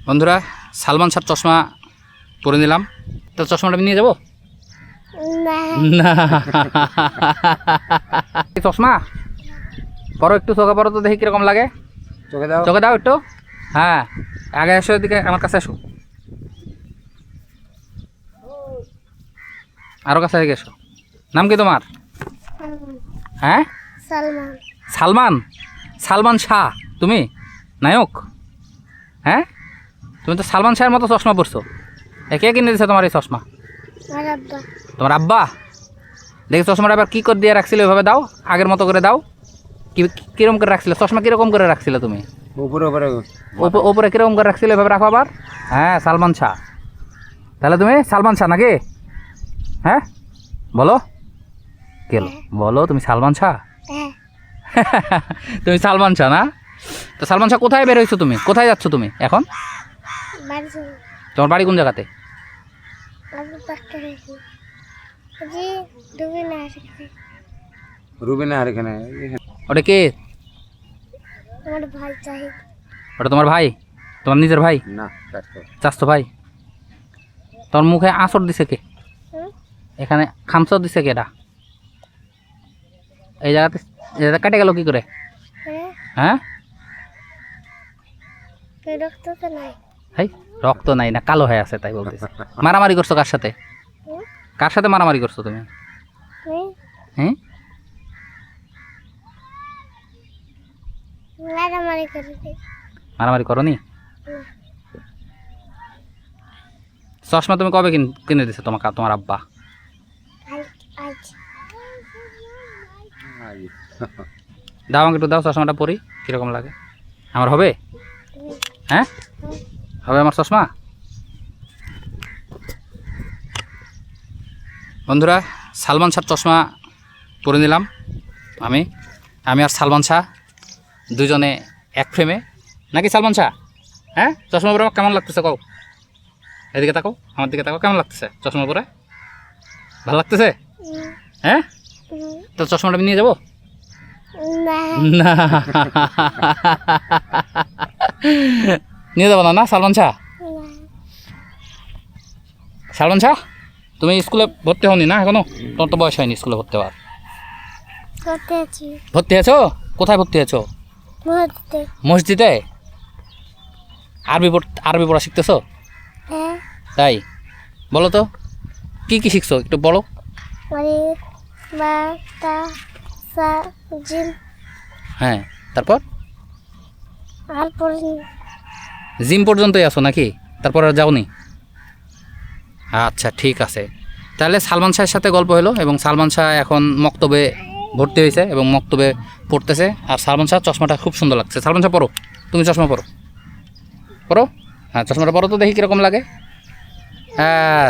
বন্ধুরা সালমান শাহ চশমা পরে নিলাম। তো চশমাটা আমি নিয়ে যাবো না চশমা পরো একটু চোখে পরো তো দেখি কিরকম লাগে। চোখে দাও একটু। হ্যাঁ আগে এসো এদিকে আমার কাছে এসো, আরো কাছে আগে এসো। নাম কি তোমার? হ্যাঁ সালমান। সালমান শাহ তুমি নায়ক? হ্যাঁ তুমি তো সালমান শাহের মতো চশমা পরছো। কে কিনে দিছে তোমার এই চশমা? তোমার আব্বা। দেখি চশমাটা এবার কী করে দিয়ে রাখছিলে ওইভাবে দাও, আগের মতো করে দাও। কিরকম করে রাখছিলে চশমা? কিরকম করে রাখছিলে তুমি? উপরে কিরকম করে রাখছিলে ওইভাবে রাখো আবার। হ্যাঁ সালমান শাহ। তাহলে তুমি সালমান শাহ নাকি? হ্যাঁ বলো কেলো বলো তুমি সালমান শাহ? তুমি সালমান শাহ না? তো সালমান শাহ কোথায় বের হয়েছো তুমি? কোথায় যাচ্ছ তুমি এখন? তোমার বাড়ি কোন জায়গাতে? ওটা কে? ওটা তোমার ভাই? তোমার নিজের ভাই না? চাচ্তো ভাই। তোমার মুখে আঁচড় দিছে কে? এখানে খামচর দিছে কে? এটা এই জায়গাতে কেটে গেল কি করে? হ্যাঁ রক্ত নাই না কালো হয়ে আছে তাই বলতেছে। মারামারি করছো কার সাথে? কার সাথে মারামারি করছো তুমি? হ্যাঁ মারামারি করনি? চশমা তুমি কবে কিনে দিছো তোমার আব্বা? দাও আমাকে একটু দাও, চশমাটা পরি কিরকম লাগে। আমার হবে? হ্যাঁ হবে আমার চশমা? বন্ধুরা সালমান শাহ চশমা পরে নিলাম আমি আর সালমান শাহ দুজনে এক ফ্রেমে নাকি? সালমান শাহ হ্যাঁ চশমা পরে কেমন লাগতেছে কও? এদিকে তাকাও, আমার দিকে তাকাও। কেমন লাগতেছে চশমা পরে? ভালো লাগতেছে? হ্যাঁ তো চশমাটা আমি নিয়ে যাবো না নিয়ে যাবো না? না সালমান শাহ। সালমান শাহ তুমি স্কুলে ভর্তি হওনি না এখনো? তোমার তো বয়স হয়নি স্কুলে ভর্তি হওয়ার। ভর্তি আছো? কোথায় ভর্তি আছো? মসজিদে। আরবি পড়া শিখতেছো? তাই বলো তো কি কি শিখছো একটু বলো। হ্যাঁ তারপর জিম পর্যন্তই আসো নাকি? তারপর আর যাওনি? আচ্ছা ঠিক আছে। তাহলে সালমান শাহের সাথে গল্প হলো এবং সালমান শাহ এখন মক্তবে ভর্তি হয়েছে এবং মক্তবে পড়তেছে। আর সালমান শাহ চশমাটা খুব সুন্দর লাগছে। সালমান শাহ পড়ো, তুমি চশমা পড়ো। পড়ো হ্যাঁ চশমাটা পড়ো তো দেখি কীরকম লাগে। হ্যাঁ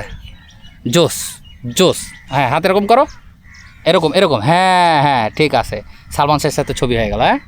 জোস জোস। হ্যাঁ হাত এরকম করো, এরকম এরকম। হ্যাঁ হ্যাঁ ঠিক আছে, সালমান শাহের সাথে ছবি হয়ে গেল। হ্যাঁ